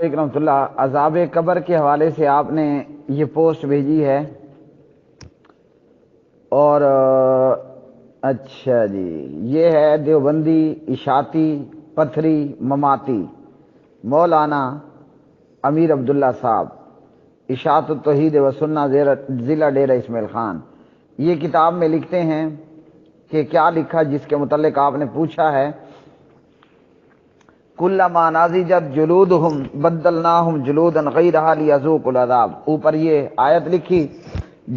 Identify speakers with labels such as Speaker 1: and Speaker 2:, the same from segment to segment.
Speaker 1: علیکم رحمۃ اللہ۔ عذاب قبر کے حوالے سے آپ نے یہ پوسٹ بھیجی ہے اور اچھا جی، یہ ہے دیوبندی اشاعتی پتھری مماتی مولانا امیر عبداللہ صاحب، اشاعت التوحید و سنہ ضلع ڈیرہ اسماعیل خان۔ یہ کتاب میں لکھتے ہیں کہ کیا لکھا جس کے متعلق آپ نے پوچھا ہے، کلما ناضجت جلودہم بدلناہم جلودا غیرہا لیذوقوا العذاب۔ اوپر یہ آیت لکھی،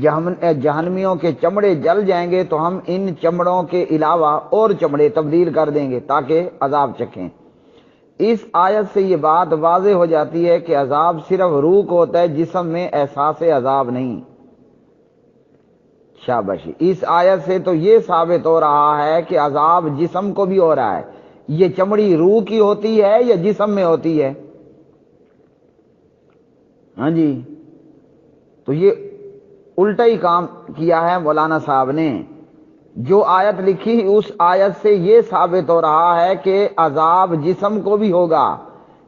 Speaker 1: جہنمیوں کے چمڑے جل جائیں گے تو ہم ان چمڑوں کے علاوہ اور چمڑے تبدیل کر دیں گے تاکہ عذاب چکھیں۔ اس آیت سے یہ بات واضح ہو جاتی ہے کہ عذاب صرف روح کو ہوتا ہے، جسم میں احساس عذاب نہیں۔ شاباشی۔ اس آیت سے تو یہ ثابت ہو رہا ہے کہ عذاب جسم کو بھی ہو رہا ہے۔ یہ چمڑی روح کی ہوتی ہے یا جسم میں ہوتی ہے؟ ہاں جی، تو یہ الٹا ہی کام کیا ہے مولانا صاحب نے۔ جو آیت لکھی اس آیت سے یہ ثابت ہو رہا ہے کہ عذاب جسم کو بھی ہوگا۔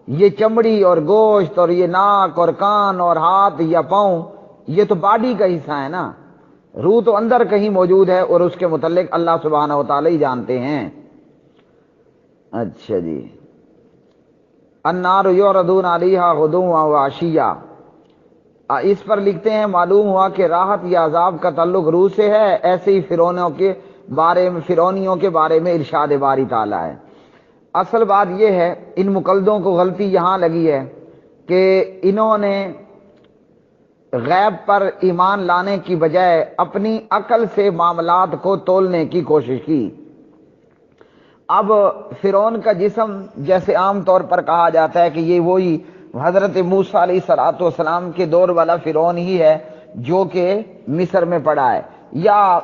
Speaker 1: یہ چمڑی اور گوشت اور یہ ناک اور کان اور ہاتھ یا پاؤں، یہ تو باڈی کا حصہ ہے نا، روح تو اندر کہیں موجود ہے اور اس کے متعلق اللہ سبحانہ و تعالی ہی جانتے ہیں۔ اچھا جی، النار یعرضون علیہا غدوا وعشیا۔ اس پر لکھتے ہیں معلوم ہوا کہ راحت یا عذاب کا تعلق روح سے ہے، ایسے ہی فرعونیوں کے بارے میں ارشاد باری تعالیٰ ہے۔ اصل بات یہ ہے، ان مقلدوں کو غلطی یہاں لگی ہے کہ انہوں نے غیب پر ایمان لانے کی بجائے اپنی عقل سے معاملات کو تولنے کی کوشش کی۔ اب فرعون کا جسم جیسے عام طور پر کہا جاتا ہے کہ یہ وہی حضرت موسیٰ علیہ السلام کے دور والا فرعون ہی ہے جو کہ مصر میں پڑا ہے، یا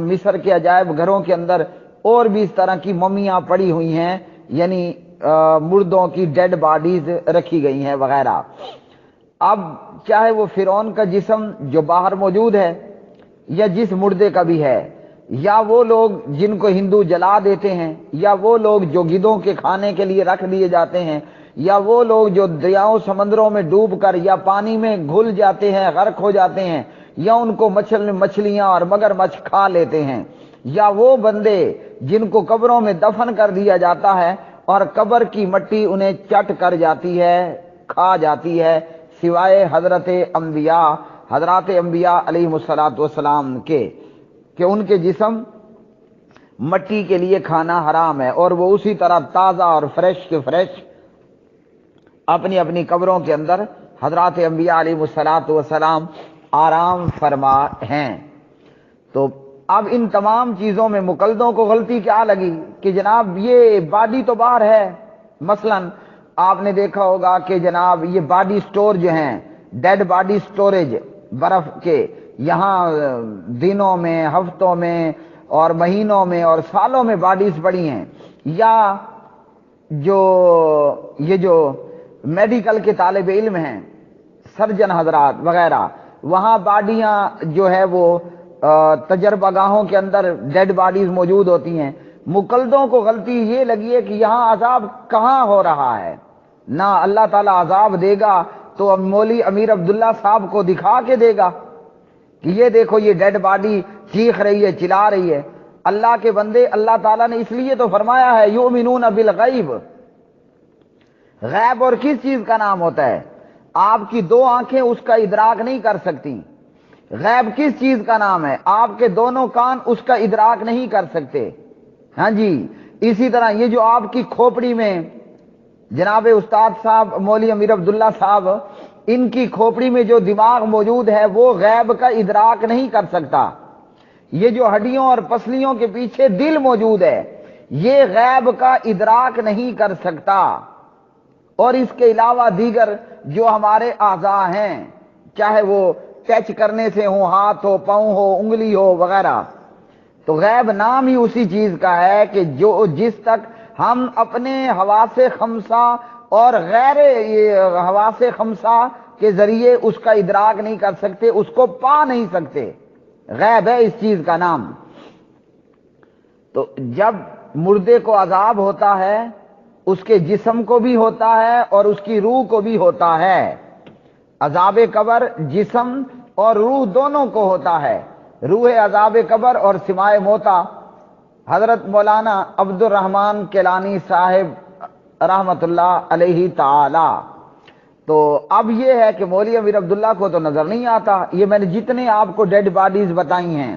Speaker 1: مصر کے عجائب گھروں کے اندر اور بھی اس طرح کی ممیاں پڑی ہوئی ہیں، یعنی مردوں کی ڈیڈ باڈیز رکھی گئی ہیں وغیرہ۔ اب چاہے وہ فرعون کا جسم جو باہر موجود ہے یا جس مردے کا بھی ہے، یا وہ لوگ جن کو ہندو جلا دیتے ہیں، یا وہ لوگ جو گدھوں کے کھانے کے لیے رکھ دیے جاتے ہیں، یا وہ لوگ جو دریاؤں سمندروں میں ڈوب کر یا پانی میں گھل جاتے ہیں، غرق ہو جاتے ہیں، یا ان کو مچھلیاں اور مگرمچھ کھا لیتے ہیں، یا وہ بندے جن کو قبروں میں دفن کر دیا جاتا ہے اور قبر کی مٹی انہیں چٹ کر جاتی ہے، کھا جاتی ہے، سوائے حضرات انبیاء علیہ السلام کے، کہ ان کے جسم مٹی کے لیے کھانا حرام ہے، اور وہ اسی طرح تازہ اور فریش کے فریش اپنی اپنی قبروں کے اندر حضرات انبیاء علیہ السلام آرام فرما ہیں۔ تو اب ان تمام چیزوں میں مقلدوں کو غلطی کیا لگی کہ جناب یہ باڈی تو باہر ہے۔ مثلا آپ نے دیکھا ہوگا کہ جناب یہ باڈی سٹور جو ہیں، ڈیڈ باڈی سٹوریج برف کے، یہاں دنوں میں، ہفتوں میں اور مہینوں میں اور سالوں میں باڈیز پڑی ہیں، یا جو میڈیکل کے طالب علم ہیں، سرجن حضرات وغیرہ، وہاں باڈیاں جو ہے وہ تجربہ گاہوں کے اندر ڈیڈ باڈیز موجود ہوتی ہیں۔ مقلدوں کو غلطی یہ لگی ہے کہ یہاں عذاب کہاں ہو رہا ہے، نہ اللہ تعالیٰ عذاب دے گا تو مولوی امیر عبداللہ صاحب کو دکھا کے دے گا کہ یہ دیکھو یہ ڈیڈ باڈی چیخ رہی ہے، چلا رہی ہے۔ اللہ کے بندے، اللہ تعالیٰ نے اس لیے تو فرمایا ہے یؤمنون بالغیب۔ غیب اور کس چیز کا نام ہوتا ہے؟ آپ کی دو آنکھیں اس کا ادراک نہیں کر سکتی۔ غیب کس چیز کا نام ہے؟ آپ کے دونوں کان اس کا ادراک نہیں کر سکتے۔ ہاں جی، اسی طرح یہ جو آپ کی کھوپڑی میں جناب استاد صاحب مولوی امیر عبداللہ صاحب، ان کی کھوپڑی میں جو دماغ موجود ہے وہ غیب کا ادراک نہیں کر سکتا۔ یہ جو ہڈیوں اور پسلیوں کے پیچھے دل موجود ہے، یہ غیب کا ادراک نہیں کر سکتا۔ اور اس کے علاوہ دیگر جو ہمارے اعضاء ہیں، چاہے وہ ٹچ کرنے سے ہو، ہاتھ ہو، پاؤں ہو، انگلی ہو وغیرہ، تو غیب نام ہی اسی چیز کا ہے کہ جس تک ہم اپنے حواس خمسہ اور غیر حواس خمسہ کے ذریعے اس کا ادراک نہیں کر سکتے، اس کو پا نہیں سکتے، غیب ہے اس چیز کا نام۔ تو جب مردے کو عذاب ہوتا ہے اس کے جسم کو بھی ہوتا ہے اور اس کی روح کو بھی ہوتا ہے۔ عذاب قبر جسم اور روح دونوں کو ہوتا ہے۔ روح عذاب قبر اور سماع موتا حضرت مولانا عبد الرحمن کیلانی صاحب رحمت اللہ علیہ تعالی۔ تو اب یہ ہے کہ مولوی امیر عبداللہ کو تو نظر نہیں آتا۔ یہ میں نے جتنے آپ کو ڈیڈ باڈیز بتائی ہیں،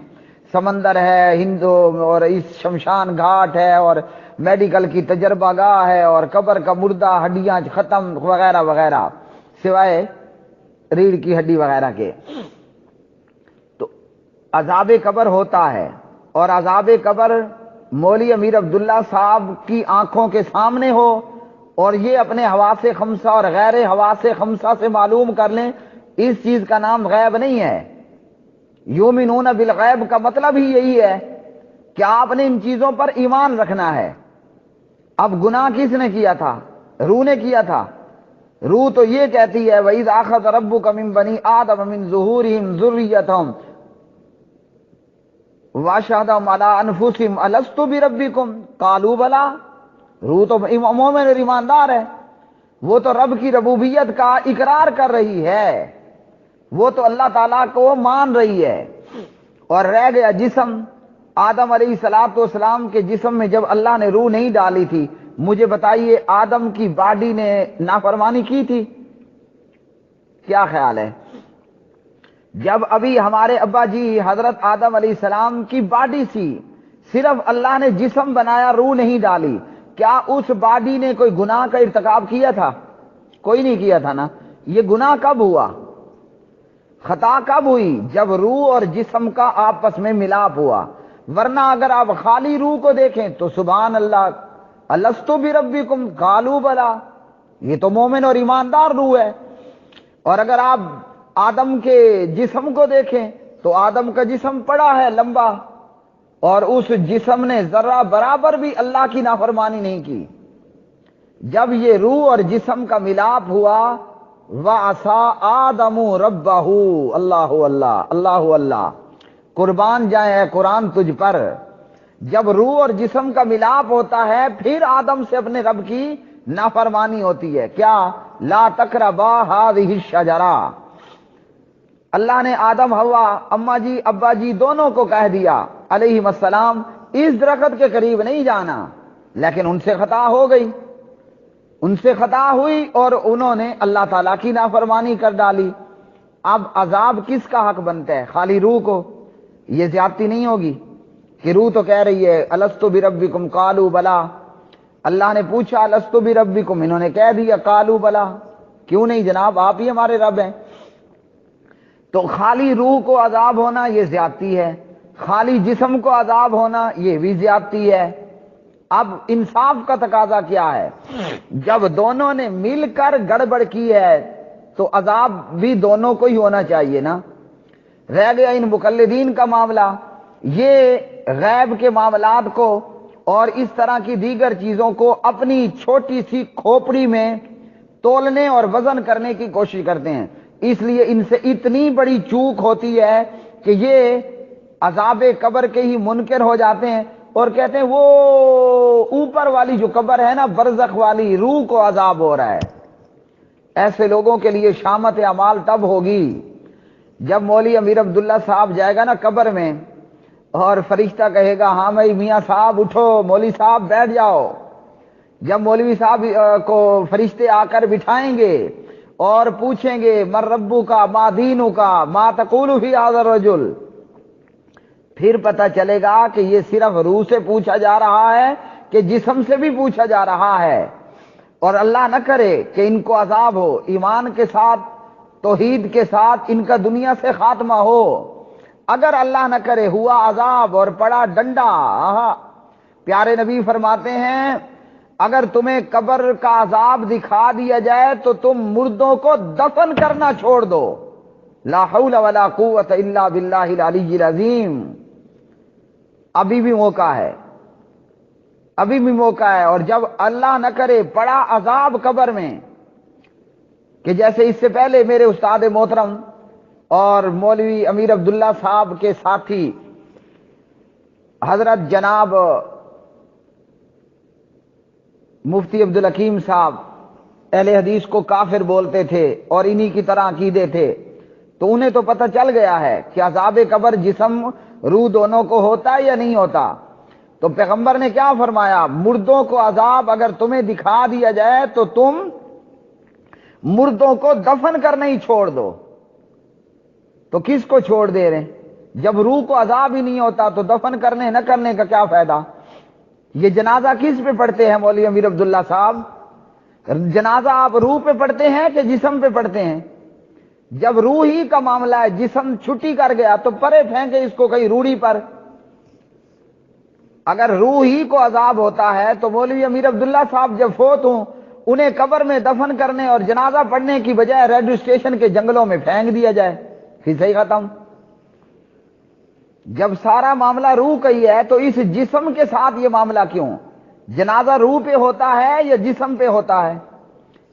Speaker 1: سمندر ہے ہندو اور اس شمشان گھاٹ ہے اور میڈیکل کی تجربہ گاہ ہے اور قبر کا مردہ ہڈیاں ختم وغیرہ وغیرہ، سوائے ریڑھ کی ہڈی وغیرہ کے، تو عذاب قبر ہوتا ہے۔ اور عذاب قبر مولوی امیر عبداللہ صاحب کی آنکھوں کے سامنے ہو اور یہ اپنے حواس خمسہ اور غیر حواس خمسہ سے معلوم کر لیں، اس چیز کا نام غیب نہیں ہے۔ یومنون بالغیب کا مطلب ہی یہی ہے کہ آپ نے ان چیزوں پر ایمان رکھنا ہے۔ اب گناہ کس نے کیا تھا؟ روح نے کیا تھا۔ روح تو یہ کہتی ہے وَإِذْ أَخَذَ رَبُّكَ مِن بَنِي آدَمَ مِن ظُهُورِهِمْ ذُرِّيَّتَهُمْ وَأَشْهَدَهُمْ عَلَىٰ أَنفُسِهِمْ أَلَسْتُ بِرَبِّكُمْ قَالُوا بَلَىٰ۔ روح تو مومن اور ایماندار ہے، وہ تو رب کی ربوبیت کا اقرار کر رہی ہے، وہ تو اللہ تعالیٰ کو مان رہی ہے۔ اور رہ گیا جسم، آدم علیہ السلام کے جسم میں جب اللہ نے روح نہیں ڈالی تھی، مجھے بتائیے آدم کی باڈی نے نافرمانی کی تھی؟ کیا خیال ہے؟ جب ابھی ہمارے ابا جی حضرت آدم علیہ السلام کی باڈی سی، صرف اللہ نے جسم بنایا، روح نہیں ڈالی، کیا اس باڈی نے کوئی گناہ کا ارتکاب کیا تھا؟ کوئی نہیں کیا تھا نا۔ یہ گناہ کب ہوا؟ خطا کب ہوئی؟ جب روح اور جسم کا آپس میں ملاپ ہوا۔ ورنہ اگر آپ خالی روح کو دیکھیں تو سبحان اللہ، الست بربکم قالوا بلا، یہ تو مومن اور ایماندار روح ہے۔ اور اگر آپ آدم کے جسم کو دیکھیں تو آدم کا جسم پڑا ہے لمبا، اور اس جسم نے ذرہ برابر بھی اللہ کی نافرمانی نہیں کی۔ جب یہ روح اور جسم کا ملاپ ہوا، وَعَصَىٰ آدَمُ رَبَّهُ، اللہ اللہ اللہ اللہ، قربان جائیں اے قرآن تجھ پر۔ جب روح اور جسم کا ملاپ ہوتا ہے پھر آدم سے اپنے رب کی نافرمانی ہوتی ہے۔ کیا؟ لا تقربا هذه الشجرہ، اللہ نے آدم حوا، اماں جی ابا جی دونوں کو کہہ دیا علیہم السلام اس درخت کے قریب نہیں جانا، لیکن ان سے خطا ہو گئی، ان سے خطا ہوئی اور انہوں نے اللہ تعالیٰ کی نافرمانی کر ڈالی۔ اب عذاب کس کا حق بنتا ہے؟ خالی روح کو؟ یہ زیادتی نہیں ہوگی کہ روح تو کہہ رہی ہے الست بربکم قالوا بلا، اللہ نے پوچھا الست بربکم، انہوں نے کہہ دیا قالوا بلا، کیوں نہیں جناب آپ ہی ہمارے رب ہیں۔ تو خالی روح کو عذاب ہونا یہ زیادتی ہے، خالی جسم کو عذاب ہونا یہ بھی زیادتی ہے۔ اب انصاف کا تقاضا کیا ہے؟ جب دونوں نے مل کر گڑبڑ کی ہے تو عذاب بھی دونوں کو ہی ہونا چاہیے نا۔ رہ گیا ان مقلدین کا معاملہ، یہ غیب کے معاملات کو اور اس طرح کی دیگر چیزوں کو اپنی چھوٹی سی کھوپڑی میں تولنے اور وزن کرنے کی کوشش کرتے ہیں، اس لیے ان سے اتنی بڑی چوک ہوتی ہے کہ یہ عذاب قبر کے ہی منکر ہو جاتے ہیں اور کہتے ہیں وہ اوپر والی جو قبر ہے نا، برزخ والی، روح کو عذاب ہو رہا ہے۔ ایسے لوگوں کے لیے شامت اعمال تب ہوگی جب مولوی امیر عبداللہ صاحب جائے گا نا قبر میں اور فرشتہ کہے گا ہاں بھائی میاں صاحب اٹھو، مولوی صاحب بیٹھ جاؤ۔ جب مولوی صاحب کو فرشتے آ کر بٹھائیں گے اور پوچھیں گے من ربو کا، ما دینو کا، ما تقول فی ھذا الرجل، پھر پتہ چلے گا کہ یہ صرف روح سے پوچھا جا رہا ہے کہ جسم سے بھی پوچھا جا رہا ہے۔ اور اللہ نہ کرے کہ ان کو عذاب ہو، ایمان کے ساتھ توحید کے ساتھ ان کا دنیا سے خاتمہ ہو۔ اگر اللہ نہ کرے ہوا عذاب اور پڑا ڈنڈا، پیارے نبی فرماتے ہیں اگر تمہیں قبر کا عذاب دکھا دیا جائے تو تم مردوں کو دفن کرنا چھوڑ دو۔ لا حول ولا قوت الا باللہ العلی العظیم۔ ابھی بھی موقع ہے، ابھی بھی موقع ہے۔ اور جب اللہ نہ کرے پڑا عذاب قبر میں، کہ جیسے اس سے پہلے میرے استاد محترم اور مولوی امیر عبداللہ صاحب کے ساتھی حضرت جناب مفتی عبدالحکیم صاحب اہل حدیث کو کافر بولتے تھے اور انہی کی طرح عقیدے تھے، تو انہیں تو پتہ چل گیا ہے کہ عذاب قبر جسم روح دونوں کو ہوتا ہے یا نہیں ہوتا۔ تو پیغمبر نے کیا فرمایا، مردوں کو عذاب اگر تمہیں دکھا دیا جائے تو تم مردوں کو دفن کرنا ہی چھوڑ دو۔ تو کس کو چھوڑ دے رہے ہیں؟ جب روح کو عذاب ہی نہیں ہوتا تو دفن کرنے نہ کرنے کا کیا فائدہ؟ یہ جنازہ کس پہ پڑھتے ہیں مولوی امیر عبداللہ صاحب؟ جنازہ آپ روح پہ پڑھتے ہیں کہ جسم پہ پڑھتے ہیں؟ جب روح ہی کا معاملہ ہے، جسم چھٹی کر گیا تو پرے پھینکے اس کو کہیں روڑی پر۔ اگر روح ہی کو عذاب ہوتا ہے تو مولوی امیر عبداللہ صاحب جب فوت ہوں انہیں قبر میں دفن کرنے اور جنازہ پڑھنے کی بجائے ریڈیو اسٹیشن کے جنگلوں میں پھینک دیا جائے، پھر صحیح ختم۔ جب سارا معاملہ روح کا ہی ہے تو اس جسم کے ساتھ یہ معاملہ کیوں؟ جنازہ روح پہ ہوتا ہے یا جسم پہ ہوتا ہے؟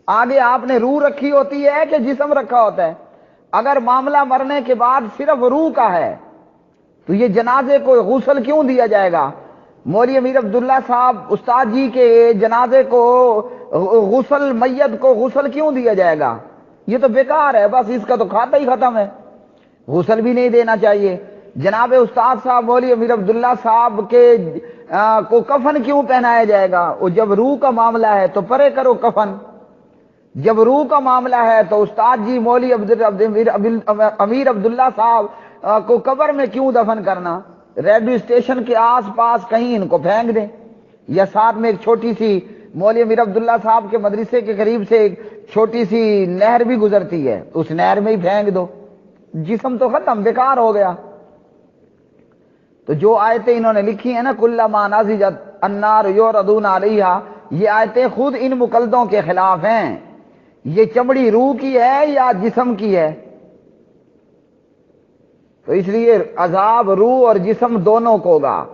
Speaker 1: آگے آپ نے روح رکھی ہوتی ہے کہ جسم رکھا ہوتا ہے؟ اگر معاملہ مرنے کے بعد صرف روح کا ہے تو یہ جنازے کو غسل کیوں دیا جائے گا؟ مولوی امیر عبداللہ صاحب استاد جی کے جنازے کو غسل، میت کو غسل کیوں دیا جائے گا؟ یہ تو بیکار ہے، بس اس کا تو کھاتا ہی ختم ہے، غسل بھی نہیں دینا چاہیے۔ جناب استاد صاحب مولوی امیر عبداللہ صاحب کے کو کفن کیوں پہنایا جائے گا؟ وہ جب روح کا معاملہ ہے تو پرے کرو کفن، جب روح کا معاملہ ہے تو استاد جی مولوی امیر عبداللہ صاحب کو قبر میں کیوں دفن کرنا؟ ریڈیو اسٹیشن کے آس پاس کہیں ان کو پھینک دیں، یا ساتھ میں ایک چھوٹی سی مولوی امیر عبداللہ صاحب کے مدرسے کے قریب سے ایک چھوٹی سی نہر بھی گزرتی ہے، اس نہر میں ہی پھینک دو، جسم تو ختم، بیکار ہو گیا۔ تو جو آیتیں انہوں نے لکھی ہیں نا، کلما نضجت النار یعرضون علیہا، یہ آیتیں خود ان مقلدوں کے خلاف ہیں۔ یہ چمڑی روح کی ہے یا جسم کی ہے؟ تو اس لیے عذاب روح اور جسم دونوں کو ہوگا۔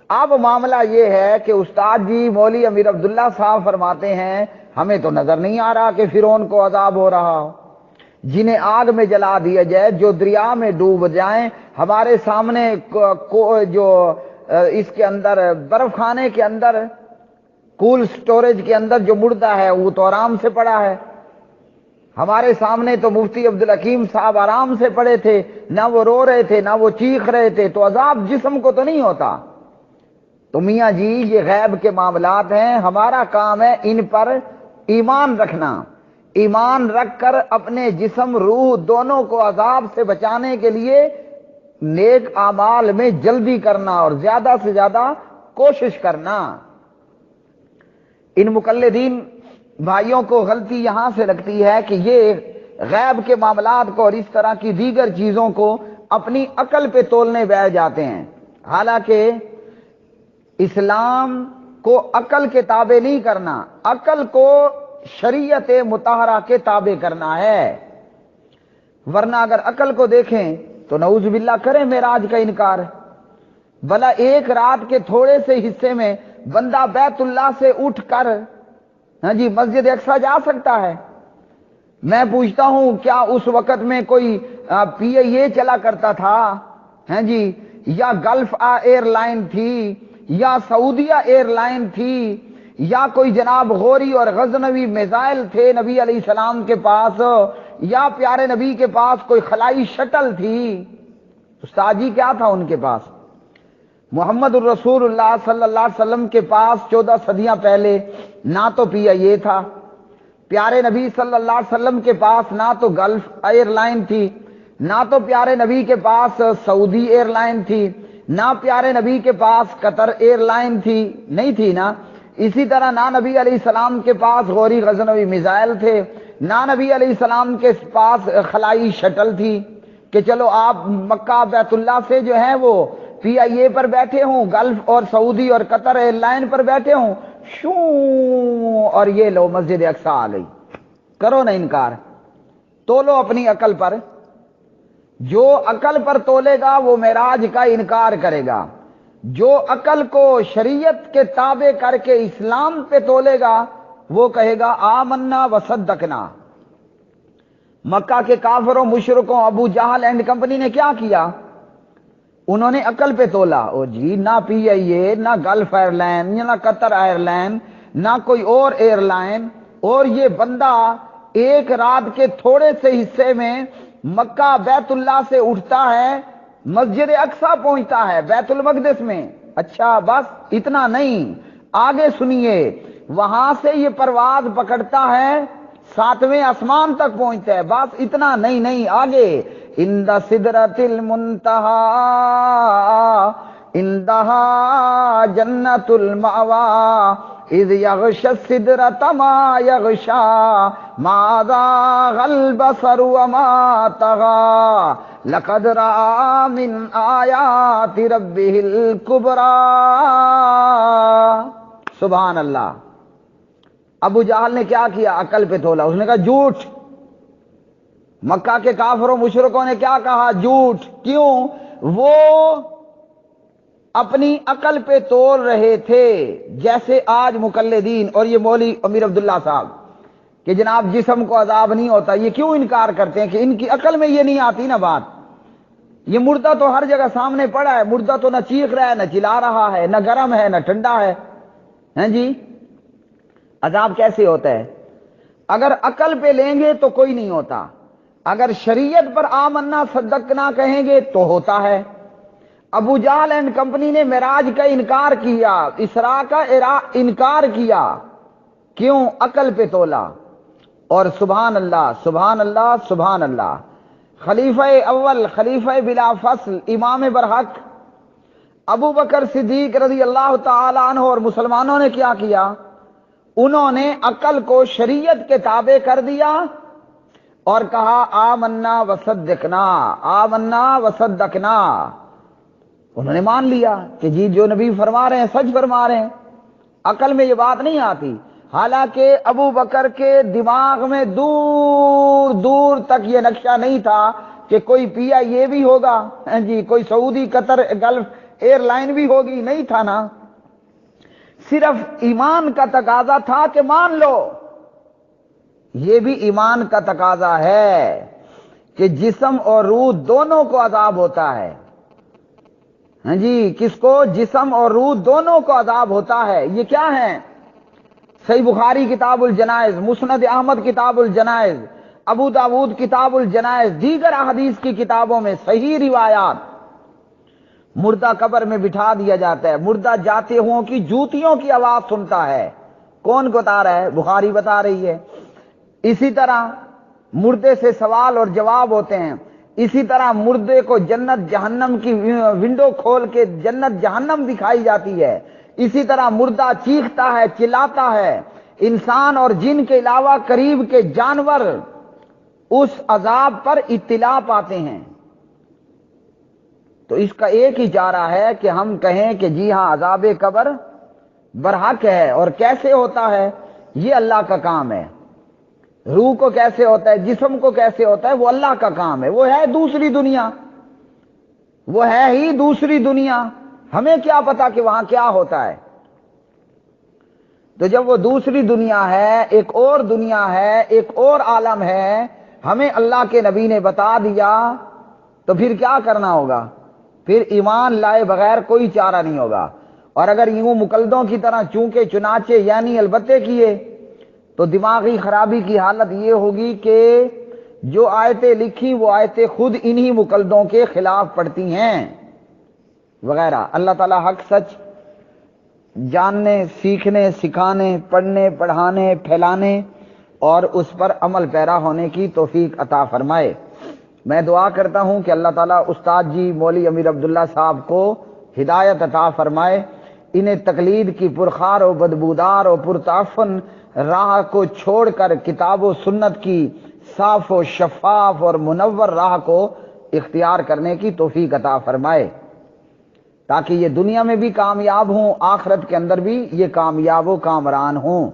Speaker 1: اب معاملہ یہ ہے کہ استاد جی مولوی امیر عبداللہ صاحب فرماتے ہیں ہمیں تو نظر نہیں آ رہا کہ فرعون کو عذاب ہو رہا ہو، جنہیں آگ میں جلا دیا جائے، جو دریا میں ڈوب جائیں، ہمارے سامنے جو اس کے اندر برف خانے کے اندر کول سٹوریج کے اندر جو مردہ ہے وہ تو آرام سے پڑا ہے، ہمارے سامنے تو مفتی عبدالحکیم صاحب آرام سے پڑے تھے، نہ وہ رو رہے تھے نہ وہ چیخ رہے تھے، تو عذاب جسم کو تو نہیں ہوتا۔ تو میاں جی یہ غیب کے معاملات ہیں، ہمارا کام ہے ان پر ایمان رکھنا، ایمان رکھ کر اپنے جسم روح دونوں کو عذاب سے بچانے کے لیے نیک اعمال میں جلدی کرنا اور زیادہ سے زیادہ کوشش کرنا۔ ان مقلدین بھائیوں کو غلطی یہاں سے لگتی ہے کہ یہ غیب کے معاملات کو اور اس طرح کی دیگر چیزوں کو اپنی عقل پہ تولنے بیٹھ جاتے ہیں، حالانکہ اسلام کو عقل کے تابع نہیں کرنا، عقل کو شریعت مطہرہ کے تابع کرنا ہے۔ ورنہ اگر عقل کو دیکھیں تو نعوذ باللہ کریں معراج کا انکار، بھلا ایک رات کے تھوڑے سے حصے میں بندہ بیت اللہ سے اٹھ کر مسجد اقصی جا سکتا ہے؟ میں پوچھتا ہوں کیا اس وقت میں کوئی پی اے اے چلا کرتا تھا یا گلف ایئر لائن تھی یا سعودیہ ایئر لائن تھی یا کوئی جناب غوری اور غزنوی میزائل تھے نبی علیہ السلام کے پاس، یا پیارے نبی کے پاس کوئی خلائی شٹل تھی؟ استاد جی کیا تھا ان کے پاس؟ محمد الرسول اللہ صلی اللہ علیہ وسلم کے پاس 14 صدیاں پہلے نہ تو پی آئی اے تھا، پیارے نبی صلی اللہ علیہ وسلم کے پاس نہ تو گلف ایئر لائن تھی، نہ تو پیارے نبی کے پاس سعودی ایئر لائن تھی، نہ پیارے نبی کے پاس قطر ایئر لائن تھی، نہیں تھی نا۔ اسی طرح نہ نبی علیہ السلام کے پاس غوری غزنوی میزائل تھے، نہ نبی علیہ السلام کے پاس خلائی شٹل تھی کہ چلو آپ مکہ بیت اللہ سے جو ہیں وہ پی آئی اے پر بیٹھے ہوں، گلف اور سعودی اور قطر ایئر لائن پر بیٹھے ہوں، شوں اور یہ لو مسجد اقصی آ گئی۔ کرو نا انکار، تولو اپنی عقل پر، جو عقل پر تولے گا وہ معراج کا انکار کرے گا، جو عقل کو شریعت کے تابع کر کے اسلام پہ تولے گا وہ کہے گا آمنا وصدقنا۔ مکہ کے کافروں مشرکوں ابو جہل اینڈ کمپنی نے کیا کیا؟ انہوں نے عقل پہ تولا، او جی نہ پی آئی اے، نہ گلف ایئر لائن، نہ قطر ایئر لائن، نہ کوئی اور ایئر لائن، اور یہ بندہ ایک رات کے تھوڑے سے حصے میں مکہ بیت اللہ سے اٹھتا ہے، مسجد اقصی پہنچتا ہے بیت المقدس میں۔ اچھا بس اتنا نہیں، آگے سنیے، وہاں سے یہ پرواز پکڑتا ہے، 7ویں آسمان تک پہنچتا ہے، بس اتنا نہیں آگے، عند سدرۃ المنتہی عندہا جنت المأوی اذ یغشی السدرۃ ما یغشی ما زاغ البصر وما طغی لقد رأى من آیات ربہ الکبریٰ۔ سبحان اللہ۔ ابو جہل نے کیا کیا؟ عقل پہ تولا، اس نے کہا جھوٹ۔ مکہ کے کافروں مشرکوں نے کیا کہا؟ جھوٹ۔ کیوں؟ وہ اپنی عقل پہ تول رہے تھے، جیسے آج مقلدین اور یہ مولوی امیر عبداللہ صاحب کہ جناب جسم کو عذاب نہیں ہوتا، یہ کیوں انکار کرتے ہیں کہ ان کی عقل میں یہ نہیں آتی نا بات۔ یہ مردہ تو ہر جگہ سامنے پڑا ہے، مردہ تو نہ چیخ رہا ہے نہ چلا رہا ہے، نہ گرم ہے نہ ٹھنڈا ہے، ہیں جی؟ عذاب کیسے ہوتا ہے؟ اگر عقل پہ لیں گے تو کوئی نہیں ہوتا، اگر شریعت پر آمنا صدقنا کہیں گے تو ہوتا ہے۔ ابو جہل اینڈ کمپنی نے معراج کا انکار کیا، اسراء کا انکار کیا، کیوں؟ عقل پہ تولا۔ اور سبحان اللہ سبحان اللہ سبحان اللہ، خلیفہ اول، خلیفہ بلا فصل، امام برحق ابو بکر صدیق رضی اللہ تعالی عنہ اور مسلمانوں نے کیا کیا؟ انہوں نے عقل کو شریعت کے تابع کر دیا اور کہا آمنا وصدقنا، آمنا وصدقنا۔ انہوں نے مان لیا کہ جی جو نبی فرما رہے ہیں سچ فرما رہے ہیں، عقل میں یہ بات نہیں آتی۔ حالانکہ ابو بکر کے دماغ میں دور دور تک یہ نقشہ نہیں تھا کہ کوئی پیا یہ بھی ہوگا، جی کوئی سعودی قطر گلف ایئر لائن بھی ہوگی، نہیں تھا نا، صرف ایمان کا تقاضا تھا کہ مان لو۔ یہ بھی ایمان کا تقاضا ہے کہ جسم اور روح دونوں کو عذاب ہوتا ہے، ہاں جی، کس کو؟ جسم اور روح دونوں کو عذاب ہوتا ہے۔ یہ کیا ہے؟ صحیح بخاری کتاب الجنائز، مسند احمد کتاب الجنائز، ابو داود کتاب الجنائز، دیگر احادیث کی کتابوں میں صحیح روایات۔ مردہ قبر میں بٹھا دیا جاتا ہے، مردہ جاتے ہوں کی جوتیوں کی آواز سنتا ہے۔ کون بتا رہا ہے؟ بخاری بتا رہی ہے۔ اسی طرح مردے سے سوال اور جواب ہوتے ہیں، اسی طرح مردے کو جنت جہنم کی ونڈو کھول کے جنت جہنم دکھائی جاتی ہے، اسی طرح مردہ چیختا ہے، چلاتا ہے۔ انسان اور جن کے علاوہ قریب کے جانور اس عذاب پر اطلاع پاتے ہیں۔ تو اس کا ایک ہی چارہ ہے کہ ہم کہیں کہ جی ہاں عذاب قبر برحق ہے، اور کیسے ہوتا ہے یہ اللہ کا کام ہے۔ روح کو کیسے ہوتا ہے، جسم کو کیسے ہوتا ہے، وہ اللہ کا کام ہے، وہ ہے دوسری دنیا، وہ ہے ہی دوسری دنیا، ہمیں کیا پتا کہ وہاں کیا ہوتا ہے۔ تو جب وہ دوسری دنیا ہے، ایک اور دنیا ہے، ایک اور عالم ہے، ہمیں اللہ کے نبی نے بتا دیا، تو پھر کیا کرنا ہوگا؟ پھر ایمان لائے بغیر کوئی چارہ نہیں ہوگا۔ اور اگر یوں مقلدوں کی طرح چونکہ چنانچہ یعنی البتے کیے تو دماغی خرابی کی حالت یہ ہوگی کہ جو آیتیں لکھی وہ آیتیں خود انہی مقلدوں کے خلاف پڑتی ہیں وغیرہ۔ اللہ تعالی حق سچ جاننے، سیکھنے، سکھانے، پڑھنے، پڑھانے، پھیلانے اور اس پر عمل پیرا ہونے کی توفیق عطا فرمائے۔ میں دعا کرتا ہوں کہ اللہ تعالیٰ استاد جی مولوی امیر عبداللہ صاحب کو ہدایت عطا فرمائے، انہیں تقلید کی پرخار و بدبودار و پرتعفن راہ کو چھوڑ کر کتاب و سنت کی صاف و شفاف اور منور راہ کو اختیار کرنے کی توفیق عطا فرمائے، تاکہ یہ دنیا میں بھی کامیاب ہوں، آخرت کے اندر بھی یہ کامیاب و کامران ہوں۔